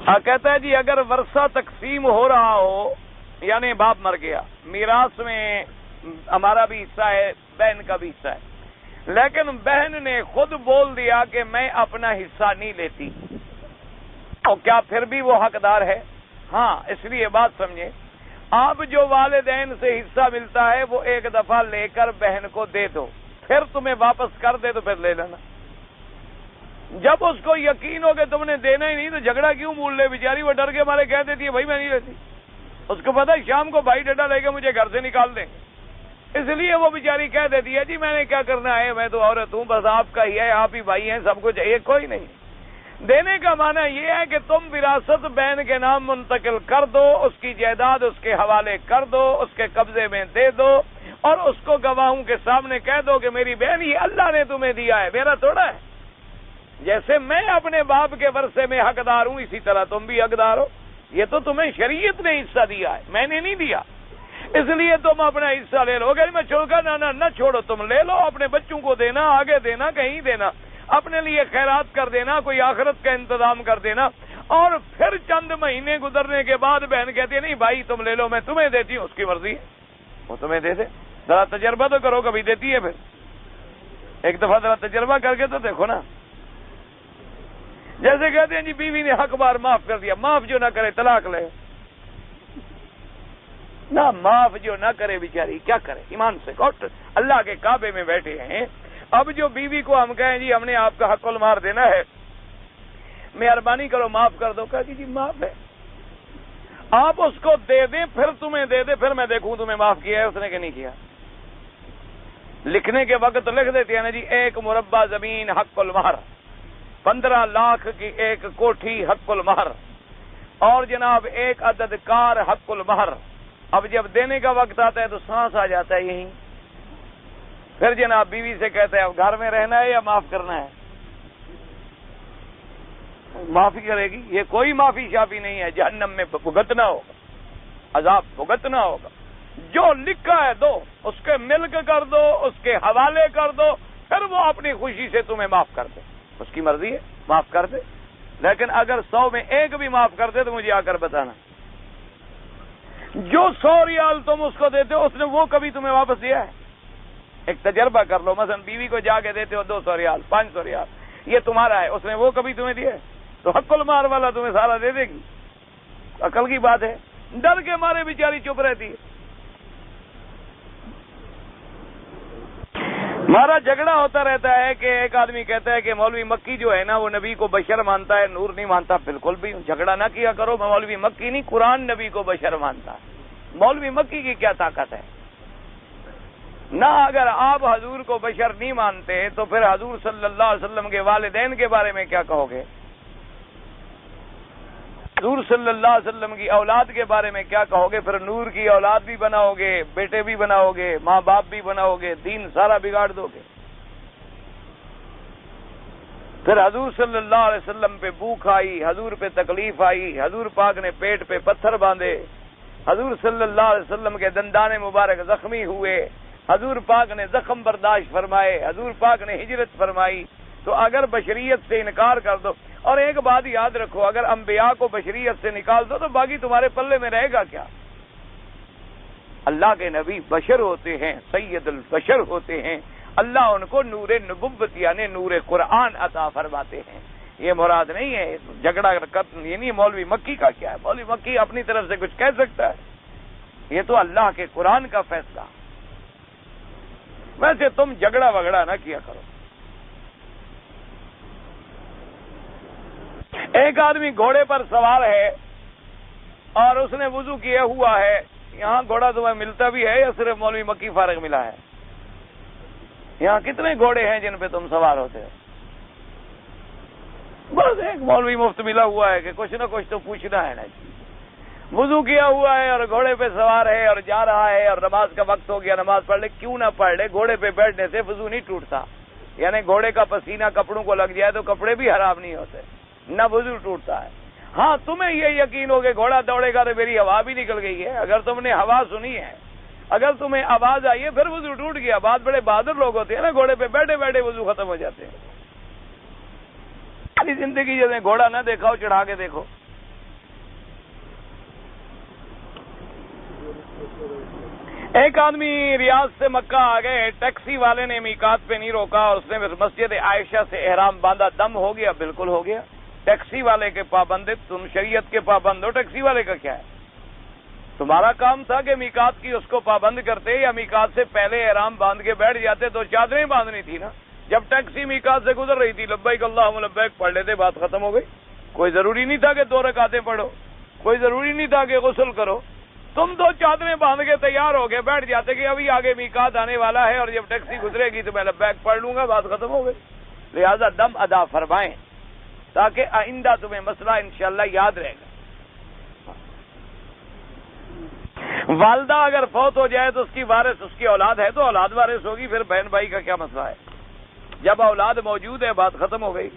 کہتا ہے جی اگر ورثہ تقسیم ہو رہا ہو، یعنی باپ مر گیا، میراث میں ہمارا بھی حصہ ہے، بہن کا بھی حصہ ہے، لیکن بہن نے خود بول دیا کہ میں اپنا حصہ نہیں لیتی، تو کیا پھر بھی وہ حقدار ہے؟ ہاں، اس لیے بات سمجھیں، آپ جو والدین سے حصہ ملتا ہے وہ ایک دفعہ لے کر بہن کو دے دو، پھر تمہیں واپس کر دے تو پھر لے لینا۔ جب اس کو یقین ہو کہ تم نے دینا ہی نہیں تو جھگڑا کیوں مول لے؟ بیچاری وہ ڈر کے مارے کہہ دیتی ہے بھائی میں نہیں لیتی، اس کو پتا ہے شام کو بھائی ڈنڈا لے کے مجھے گھر سے نکال دیں، اس لیے وہ بیچاری کہہ دیتی ہے جی میں نے کیا کرنا ہے، میں تو عورت ہوں، بس آپ کا ہی ہے، آپ ہی بھائی ہیں، سب کچھ ایک کوئی نہیں۔ دینے کا معنی یہ ہے کہ تم وراثت بہن کے نام منتقل کر دو، اس کی جائیداد اس کے حوالے کر دو، اس کے قبضے میں دے دو، اور اس کو گواہوں کے سامنے کہہ دو کہ میری بہن یہ اللہ نے تمہیں دیا ہے، میرا تھوڑا ہے۔ جیسے میں اپنے باپ کے ورثے میں حقدار ہوں اسی طرح تم بھی حقدار ہو، یہ تو تمہیں شریعت نے حصہ دیا ہے، میں نے نہیں دیا، اس لیے تم اپنا حصہ لے لو۔ اگر میں چھوڑ کر نہ چھوڑو، تم لے لو، اپنے بچوں کو دینا، آگے دینا، کہیں دینا، اپنے لیے خیرات کر دینا، کوئی آخرت کا انتظام کر دینا۔ اور پھر چند مہینے گزرنے کے بعد بہن کہتی ہے نہیں بھائی تم لے لو، میں تمہیں دیتی ہوں، اس کی مرضی ہے، وہ تمہیں دے دے، ذرا تجربہ تو کرو، کبھی دیتی ہے، پھر ایک دفعہ ذرا تجربہ کر کے تو دیکھو نا۔ جیسے کہتے ہیں جی بیوی نے حق بار معاف کر دیا، معاف جو نہ کرے طلاق لے، نہ معاف جو نہ کرے بیچاری کیا کرے؟ ایمان سے اللہ کے کعبے میں بیٹھے ہیں، اب جو بیوی کو ہم کہیں جی ہم نے آپ کا حق المار دینا ہے، مہربانی کرو معاف کر دو، کہا جی معاف ہے، آپ اس کو دے دیں پھر تمہیں دے دے، پھر میں دیکھوں تمہیں معاف کیا ہے اس نے کہ نہیں کیا۔ لکھنے کے وقت لکھ دیتے ہیں نا جی 1 مربع زمین حق المہر، 15 لاکھ کی 1 کوٹھی حق المہر، اور جناب 1 عدد کار حق المہر۔ اب جب دینے کا وقت آتا ہے تو سانس آ جاتا ہے یہیں، پھر جناب بیوی سے کہتے ہیں اب گھر میں رہنا ہے یا معاف کرنا ہے؟ معافی کرے گی، یہ کوئی معافی شافی نہیں ہے، جہنم میں بھگتنا ہوگا، عذاب بھگتنا ہوگا۔ جو لکھا ہے دو، اس کے ملک کر دو، اس کے حوالے کر دو، پھر وہ اپنی خوشی سے تمہیں معاف کر دے، اس کی مرضی ہے معاف کر دے، لیکن اگر 100 میں 1 بھی معاف کر دے تو مجھے آ کر بتانا۔ جو 100 ریال تم اس کو دیتے ہو اس نے وہ کبھی تمہیں واپس دیا ہے؟ ایک تجربہ کر لو، مثلا بیوی کو جا کے دیتے ہو 200 ریال 500 ریال، یہ تمہارا ہے، اس نے وہ کبھی تمہیں دیا ہے؟ تو حق المار والا تمہیں سارا دے دے گی؟ عقل کی بات ہے، ڈر کے مارے بیچاری چپ رہتی ہے۔ ہمارا جھگڑا ہوتا رہتا ہے کہ ایک آدمی کہتا ہے کہ مولوی مکی جو ہے نا وہ نبی کو بشر مانتا ہے، نور نہیں مانتا۔ بالکل بھی جھگڑا نہ کیا کرو، مولوی مکی نہیں، قرآن نبی کو بشر مانتا ہے، مولوی مکی کی کیا طاقت ہے؟ نہ اگر آپ حضور کو بشر نہیں مانتے تو پھر حضور صلی اللہ علیہ وسلم کے والدین کے بارے میں کیا کہو گے؟ حضور صلی اللہ علیہ وسلم کی اولاد کے بارے میں کیا کہو گے؟ پھر نور کی اولاد بھی بناؤ گے، بیٹے بھی بناؤ گے، ماں باپ بھی بناؤ گے، دین سارا بگاڑ دو گے۔ پھر حضور صلی اللہ علیہ وسلم پہ بھوک آئی، حضور پہ تکلیف آئی، حضور پاک نے پیٹ پہ پتھر باندھے، حضور صلی اللہ علیہ وسلم کے دندان مبارک زخمی ہوئے، حضور پاک نے زخم برداشت فرمائے، حضور پاک نے ہجرت فرمائی، تو اگر بشریت سے انکار کر دو، اور ایک بات یاد رکھو، اگر انبیاء کو بشریت سے نکال دو تو باقی تمہارے پلے میں رہے گا کیا؟ اللہ کے نبی بشر ہوتے ہیں، سید البشر ہوتے ہیں، اللہ ان کو نور نبوت یعنی نور قرآن عطا فرماتے ہیں۔ یہ مراد نہیں ہے جھگڑا یہ نہیں مولوی مکی کا کیا ہے، مولوی مکی اپنی طرف سے کچھ کہہ سکتا ہے، یہ تو اللہ کے قرآن کا فیصلہ۔ ویسے تم جھگڑا وگڑا نہ کیا کرو۔ ایک آدمی گھوڑے پر سوار ہے اور اس نے وضو کیا ہوا ہے، یہاں گھوڑا تمہیں ملتا بھی ہے یا صرف مولوی مکی فارغ ملا ہے؟ یہاں کتنے گھوڑے ہیں جن پہ تم سوار ہوتے ہو؟ بس ایک مولوی مفت ملا ہوا ہے کہ کچھ نہ کچھ تو پوچھنا ہے نا۔ وضو کیا ہوا ہے اور گھوڑے پہ سوار ہے اور جا رہا ہے اور نماز کا وقت ہو گیا، نماز پڑھ لے، کیوں نہ پڑھ لے؟ گھوڑے پہ بیٹھنے سے وضو نہیں ٹوٹتا، یعنی گھوڑے کا پسینہ کپڑوں کو لگ جائے تو کپڑے بھی حرام نہیں ہوتے، نہ وضو ٹوٹتا ہے۔ ہاں تمہیں یہ یقین ہو کہ گھوڑا دوڑے گا تو میری ہوا بھی نکل گئی ہے، اگر تم نے ہوا سنی ہے، اگر تمہیں آواز آئی ہے پھر وضو ٹوٹ گیا۔ بات بڑے بہادر لوگ ہوتے ہیں نا، گھوڑے پہ بیٹھے بیٹھے وضو ختم ہو جاتے ہیں۔ ساری زندگی جیسے گھوڑا نہ دیکھا ہو چڑھا کے دیکھو، ایک آدمی ریاض سے مکہ آ گئے، ٹیکسی والے نے میقات پہ نہیں روکا اور اس نے پھر مسجد عائشہ سے احرام باندھا، دم ہو گیا؟ بالکل ہو گیا۔ ٹیکسی والے کے پابند، تم شریعت کے پابند ہو، ٹیکسی والے کا کیا ہے؟ تمہارا کام تھا کہ میقات کی اس کو پابند کرتے یا میقات سے پہلے احرام باندھ کے بیٹھ جاتے، تو چادریں باندھنی تھی نا۔ جب ٹیکسی میقات سے گزر رہی تھی، لبیک اللہم لبیک پڑھ لیتے، بات ختم ہو گئی۔ کوئی ضروری نہیں تھا کہ 2 رکعتیں پڑھو، کوئی ضروری نہیں تھا کہ غسل کرو، تم تو چادریں باندھ کے تیار ہو کے بیٹھ جاتے کہ ابھی آگے میقات آنے والا ہے اور جب ٹیکسی گزرے گی تو میں لبیک پڑھ لوں گا، بات ختم ہو گئی۔ لہذا دم ادا فرمائیں تاکہ آئندہ تمہیں مسئلہ انشاءاللہ یاد رہے گا۔ والدہ اگر فوت ہو جائے تو اس کی وارث اس کی اولاد ہے، تو اولاد وارث ہوگی، پھر بہن بھائی کا کیا مسئلہ ہے؟ جب اولاد موجود ہے بات ختم ہو گئی۔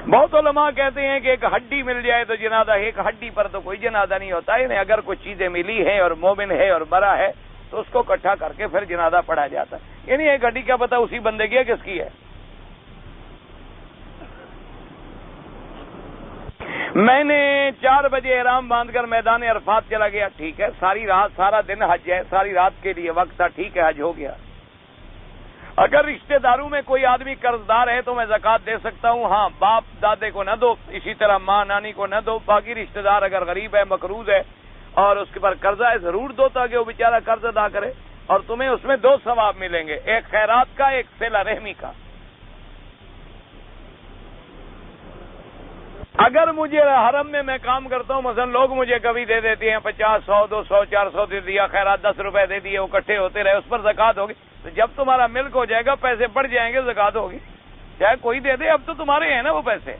بہت علماء کہتے ہیں کہ ایک ہڈی مل جائے تو جنازہ، ایک ہڈی پر تو کوئی جنازہ نہیں ہوتا، یعنی اگر کچھ چیزیں ملی ہیں اور مومن ہے اور مرا ہے تو اس کو اکٹھا کر کے پھر جنازہ پڑھا جاتا ہے، یعنی ایک ہڈی کیا پتہ اسی بندے کی ہے کس کی ہے۔ میں نے 4 بجے احرام باندھ کر میدان عرفات چلا گیا، ٹھیک ہے، ساری رات سارا دن حج ہے، ساری رات کے لیے وقت تھا، ٹھیک ہے، حج ہو گیا۔ اگر رشتہ داروں میں کوئی آدمی قرض دار ہے تو میں زکوٰۃ دے سکتا ہوں، ہاں، باپ دادے کو نہ دو، اسی طرح ماں نانی کو نہ دو، باقی رشتہ دار اگر غریب ہے، مقروض ہے اور اس کے پر قرضہ ہے ضرور دو تاکہ وہ بیچارہ قرض ادا کرے، اور تمہیں اس میں 2 ثواب ملیں گے، ایک خیرات کا، ایک صلہ رحمی کا۔ اگر مجھے حرم میں کام کرتا ہوں، مثلا لوگ مجھے کبھی دے دیتے ہیں 50، 100، 200، 400 دے دیا، خیرات 10 روپے دے دیے، وہ اکٹھے ہوتے رہے، اس پر زکوٰۃ ہوگی۔ تو جب تمہارا ملک ہو جائے گا، پیسے بڑھ جائیں گے، زکوٰۃ ہوگی، چاہے کوئی دے دے، اب تو تمہارے ہیں نا وہ پیسے،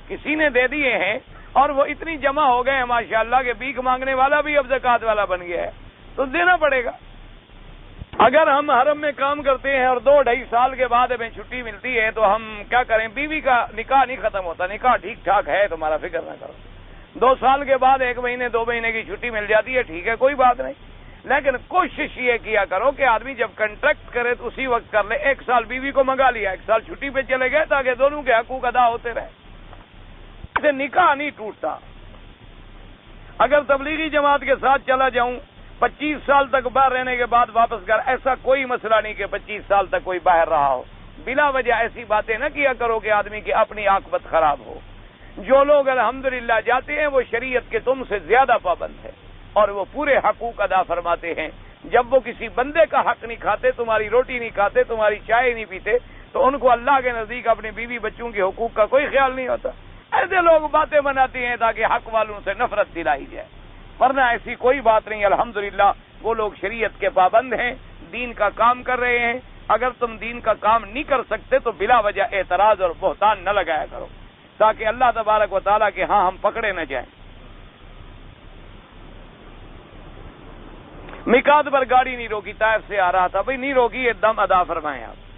کسی نے دے دیے ہیں اور وہ اتنی جمع ہو گئے ہیں ماشاءاللہ کہ بھیک مانگنے والا بھی اب زکوٰۃ والا بن گیا ہے، تو دینا پڑے گا۔ اگر ہم حرم میں کام کرتے ہیں اور 2-2.5 سال کے بعد ہمیں چھٹی ملتی ہے تو ہم کیا کریں؟ بیوی کا نکاح نہیں ختم ہوتا، نکاح ٹھیک ٹھاک ہے، تمہارا فکر نہ کرو۔ 2 سال کے بعد 1 مہینے 2 مہینے کی چھٹی مل جاتی ہے، ٹھیک ہے، کوئی بات نہیں، لیکن کوشش یہ کیا کرو کہ آدمی جب کنٹریکٹ کرے تو اسی وقت کر لے۔ 1 سال بیوی کو منگا لیا، 1 سال چھٹی پہ چلے گئے تاکہ دونوں کے حقوق ادا ہوتے رہے، اسے نکاح نہیں ٹوٹتا۔ اگر تبلیغی جماعت کے ساتھ چلا جاؤں 25 سال تک باہر رہنے کے بعد واپس گھر، ایسا کوئی مسئلہ نہیں کہ 25 سال تک کوئی باہر رہا ہو، بلا وجہ ایسی باتیں نہ کیا کرو کہ آدمی کی اپنی عاقبت خراب ہو۔ جو لوگ الحمدللہ جاتے ہیں وہ شریعت کے تم سے زیادہ پابند ہیں اور وہ پورے حقوق ادا فرماتے ہیں۔ جب وہ کسی بندے کا حق نہیں کھاتے، تمہاری روٹی نہیں کھاتے، تمہاری چائے نہیں پیتے، تو ان کو اللہ کے نزدیک اپنی بیوی بچوں کے حقوق کا کوئی خیال نہیں ہوتا۔ ایسے لوگ باتیں بناتے ہیں تاکہ حق والوں سے نفرت دلائی جائے، ورنہ ایسی کوئی بات نہیں۔ الحمدللہ وہ لوگ شریعت کے پابند ہیں، دین کا کام کر رہے ہیں۔ اگر تم دین کا کام نہیں کر سکتے تو بلا وجہ اعتراض اور بہتان نہ لگایا کرو، تاکہ اللہ تبارک و تعالیٰ کے ہاں ہم پکڑے نہ جائیں۔ میقات پر گاڑی نہیں روکی، طائف سے آ رہا تھا، بھئی نہیں روکی، یہ دم ادا فرمائیں آپ۔